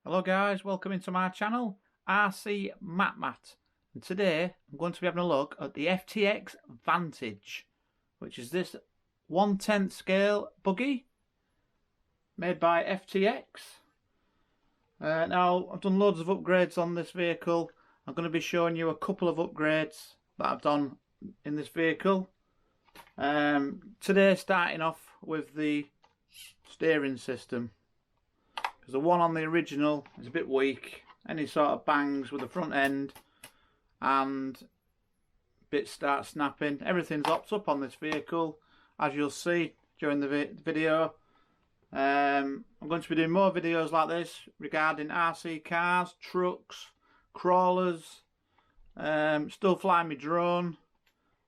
Hello guys, welcome into my channel, rcmatmat, and today I'm going to be having a look at the FTX Vantage, which is this 1/10 scale buggy made by FTX. Now I've done loads of upgrades on this vehicle. I'm going to be showing you a couple of upgrades that I've done in this vehicle. Today starting off with the steering system, because the one on the original is a bit weak. Any sort of bangs with the front end and bits start snapping. Everything's hopped up on this vehicle, as you'll see during the video. I'm going to be doing more videos like this regarding RC cars, trucks, crawlers, still flying my drone,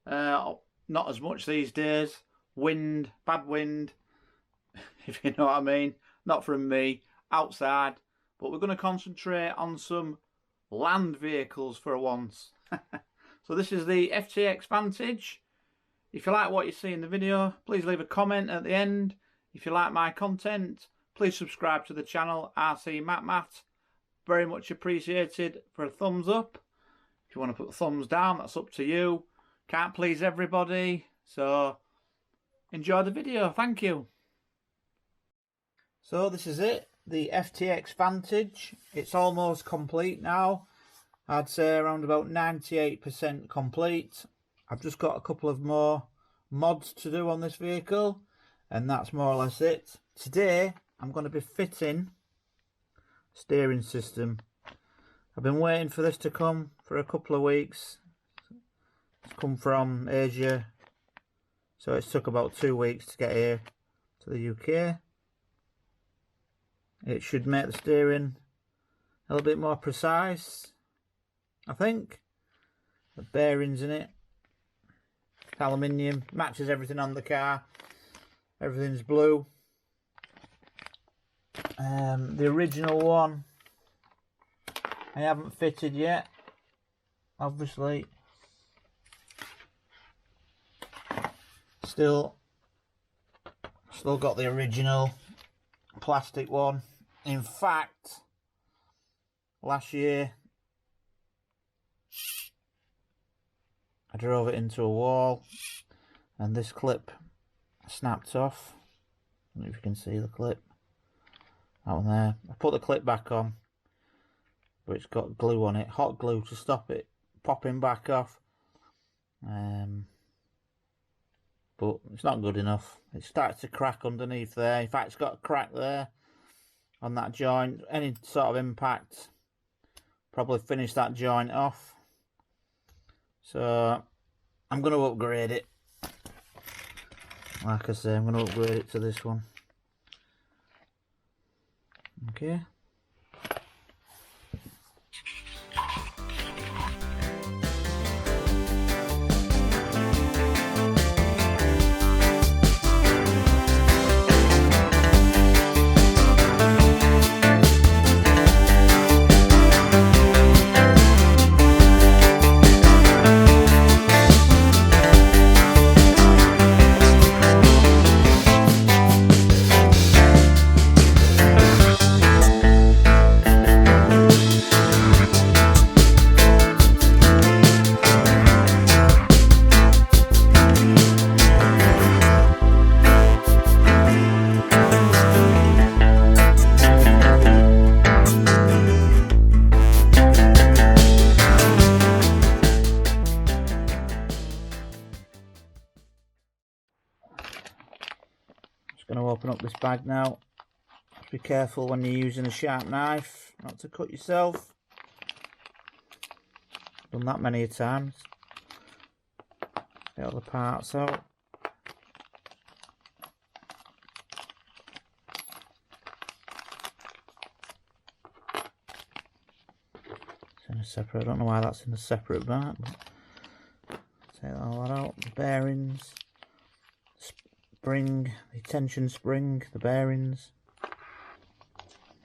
not as much these days, wind, bad wind, if you know what I mean, not from me, outside, but we're going to concentrate on some land vehicles for once. So this is the FTX Vantage. If you like what you see in the video, please leave a comment at the end. If you like my content, please subscribe to the channel rcmatmat. Very much appreciated for a thumbs up. If you want to put the thumbs down, that's up to you. Can't please everybody, so enjoy the video. Thank you. So this is it, the FTX Vantage. It's almost complete now. I'd say around about 98% complete. I've just got a couple of more mods to do on this vehicle, and that's more or less it. Today I'm going to be fitting steering system. I've been waiting for this to come for a couple of weeks. It's come from Asia, so it's took about 2 weeks to get here to the UK. It should make the steering a little bit more precise, I think. The bearings in it, aluminium, matches everything on the car. Everything's blue. The original one I haven't fitted yet, obviously. Still got the original plastic one. In fact, last year I drove it into a wall and this clip snapped off. I don't know if you can see the clip. That one there. I put the clip back on, but it's got glue on it, hot glue, to stop it popping back off. But it's not good enough. It starts to crack underneath there. In fact, it's got a crack there on that joint. Any sort of impact probably finish that joint off. So I'm going to upgrade it. Like I say, I'm going to upgrade it to this one. Okay. Going to open up this bag now. Just be careful when you're using a sharp knife not to cut yourself. Done that many times. Get all the parts out. It's in a separate, I don't know why that's in a separate bag, but take all that out. The bearings, spring, the tension spring, the bearings.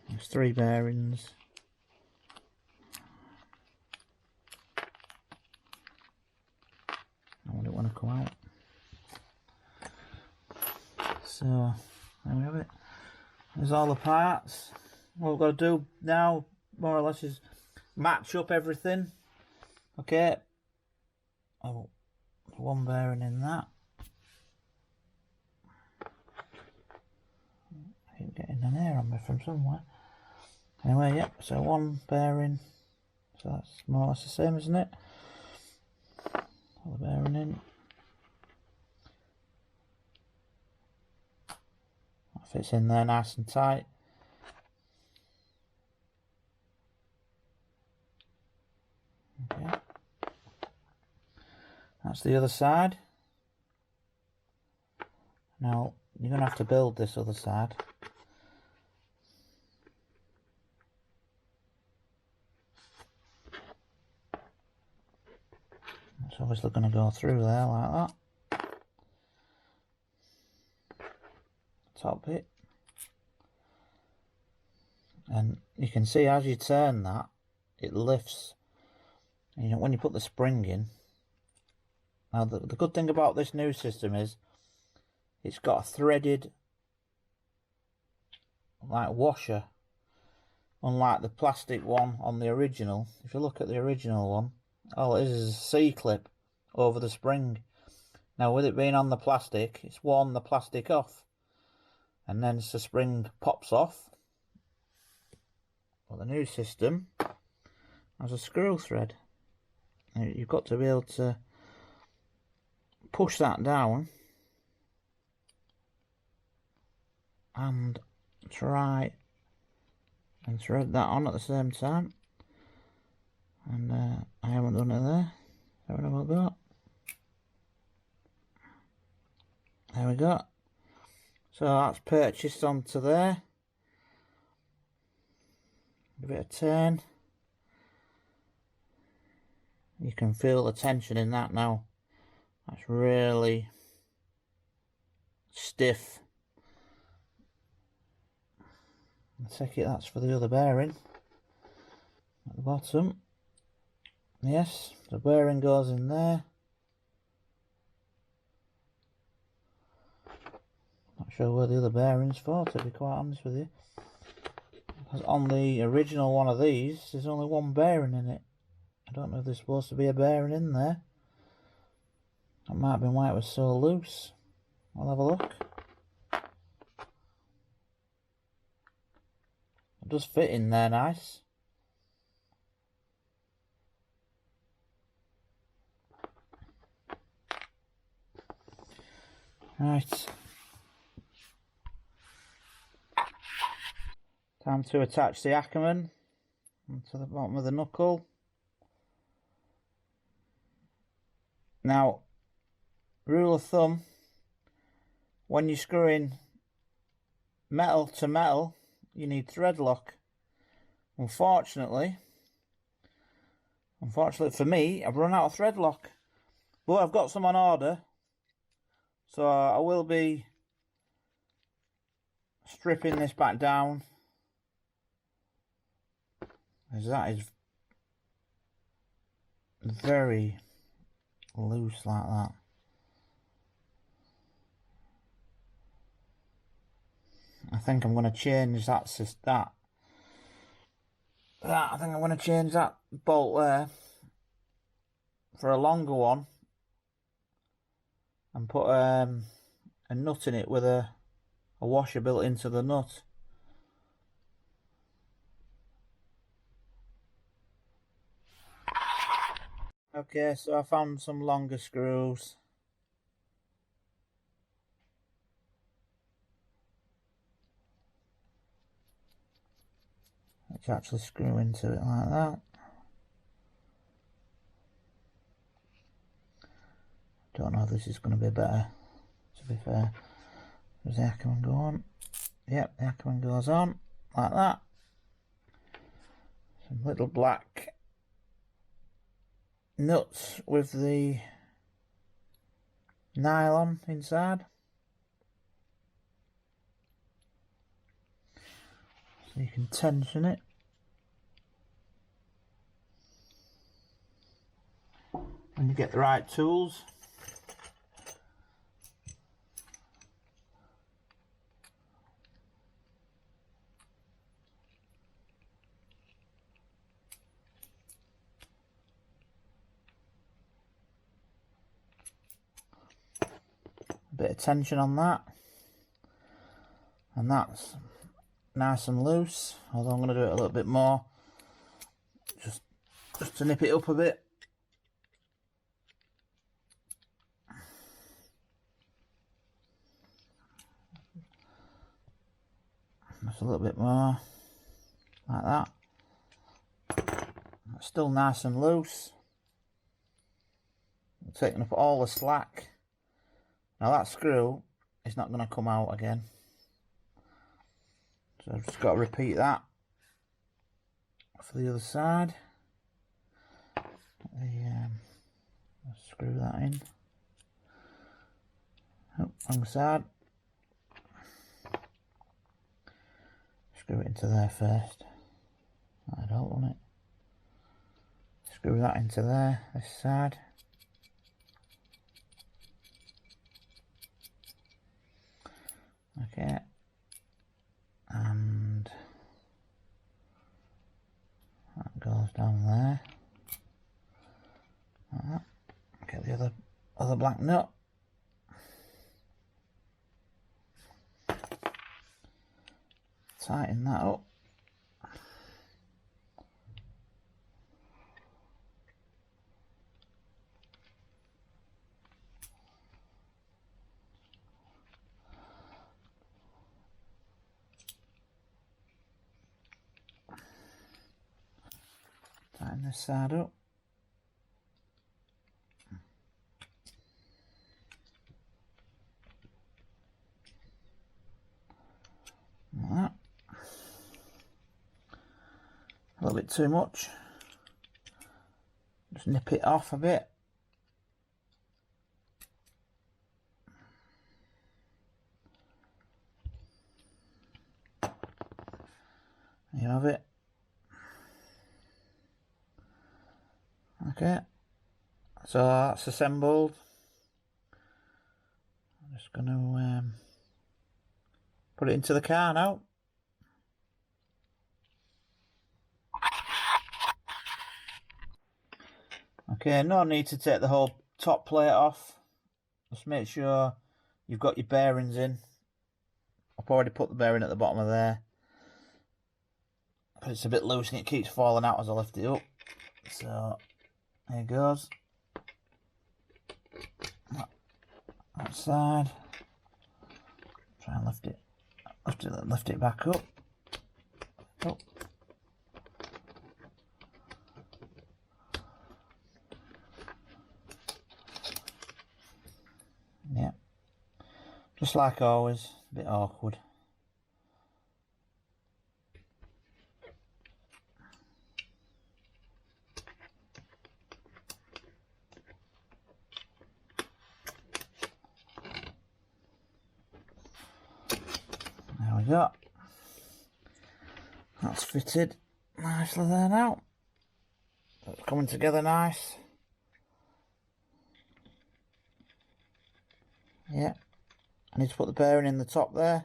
There's 3 bearings. I wouldn't want to come out. So there we have it. There's all the parts. what we've got to do now, more or less, is match up everything. Okay. Oh, one bearing in that. I keep getting an air on me from somewhere. Anyway, yep, so one bearing. So that's more or less the same, isn't it? Put the bearing in. That fits in there nice and tight. Okay. That's the other side. Now, you're going to have to build this other side. It's obviously going to go through there like that. Top bit. And you can see as you turn that, it lifts. And, you know, when you put the spring in. Now, the good thing about this new system is it's got a threaded like washer, unlike the plastic one on the original. If you look at the original one, all it is a C-clip over the spring. Now, with it being on the plastic, it's worn the plastic off, and then the spring pops off. But the new system has a screw thread. Now, you've got to be able to push that down and try and thread that on at the same time. And I haven't done it there. How have I got? There we go. So that's purchased onto there. Give it a turn. You can feel the tension in that now. That's really stiff. I take it that's for the other bearing at the bottom. Yes, the bearing goes in there. Not sure where the other bearing's for, to be quite honest with you. Because on the original one of these, there's only one bearing in it. I don't know if there's supposed to be a bearing in there. That might have been why it was so loose. I'll have a look. It does fit in there nice. Right. Time to attach the Ackerman to the bottom of the knuckle. Now, rule of thumb, when you're screwing metal to metal, you need thread lock. Unfortunately for me, I've run out of thread lock, but I've got some on order, so I will be stripping this back down, as that is very loose like that. I think I'm going to change that. I think I'm going to change that bolt there for a longer one and put a nut in it with a washer built into the nut. Okay, so I found some longer screws. Which actually screw into it like that. Don't know if this is going to be better, to be fair. Does the Ackerman go on? Yep, the Ackerman goes on like that. Some little black nuts with the nylon inside. So you can tension it. When you get the right tools. bit of tension on that, and that's nice and loose, although I'm going to do it a little bit more just to nip it up a bit. Just a little bit more like that. It's still nice and loose. I'm taking up all the slack. Now that screw is not going to come out again, so I've just got to repeat that for the other side. Screw that in. Oh, wrong side. Screw it into there first. I don't want it. Screw that into there, this side. Okay. And that goes down there. Like that. Get the other black nut. Tighten that up. Tighten this side up. Like that. A little bit too much. Just nip it off a bit. There you have it. Okay, so that's assembled. I'm just going to put it into the car now. Okay, no need to take the whole top plate off. Just make sure you've got your bearings in. I've already put the bearing at the bottom of there, but it's a bit loose and it keeps falling out as I lift it up. So there it goes. That side. Try and lift it back up. Oh. Yeah. Just like always, a bit awkward. There we go. That's fitted nicely there now. It's coming together nice. Yeah. I need to put the bearing in the top there.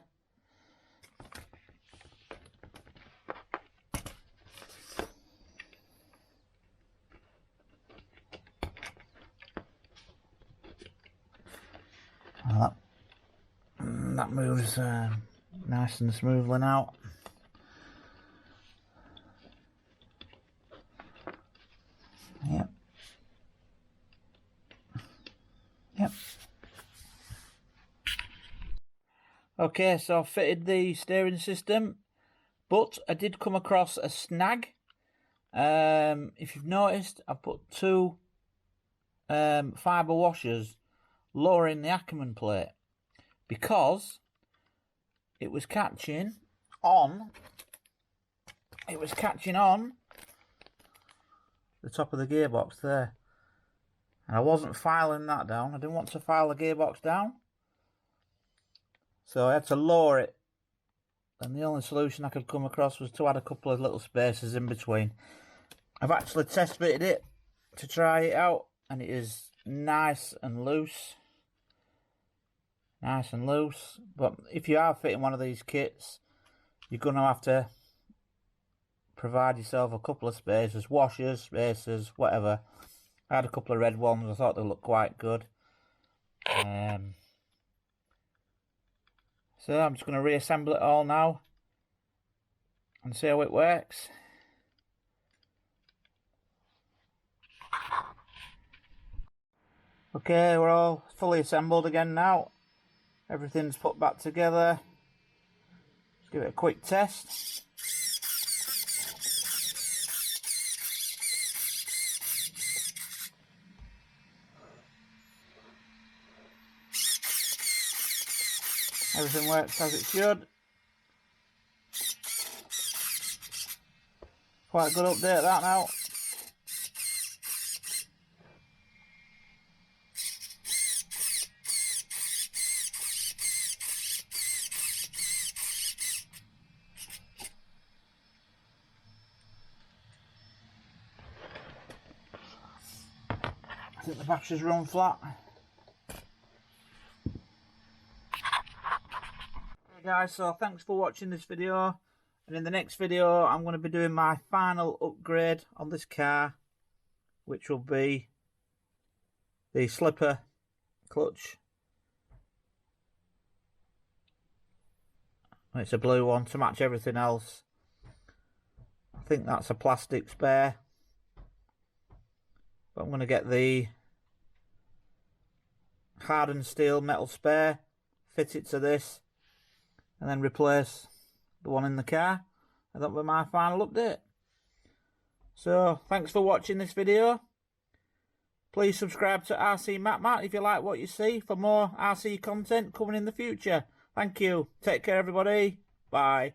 That moves nice and smoothly now. Yep. Yep. Okay, so I've fitted the steering system, but I did come across a snag. If you've noticed, I've put two fibre washers lowering the Ackerman plate because it was catching on the top of the gearbox there, and I wasn't filing that down. I didn't want to file the gearbox down, so I had to lower it, and the only solution I could come across was to add a couple of little spaces in between. I've actually test fitted it to try it out, and it is nice and loose. Nice and loose. But if you are fitting one of these kits, you're going to have to provide yourself a couple of spaces, washers, spacers, whatever. I had a couple of red ones. I thought they looked quite good. So I'm just going to reassemble it all now and see how it works. Okay, we're all fully assembled again now. Everything's put back together. Let's give it a quick test. Everything works as it should. Quite a good update that now. I think the batteries run flat. Hey guys, so thanks for watching this video, and in the next video I'm going to be doing my final upgrade on this car, which will be the slipper clutch. It's a blue one to match everything else. I think that's a plastic spare, but I'm going to get the hardened steel metal spare, fit it to this, and then replace the one in the car, and that'll be my final update. So thanks for watching this video. Please subscribe to rcmatmat if you like what you see for more RC content coming in the future. Thank you. Take care everybody. Bye.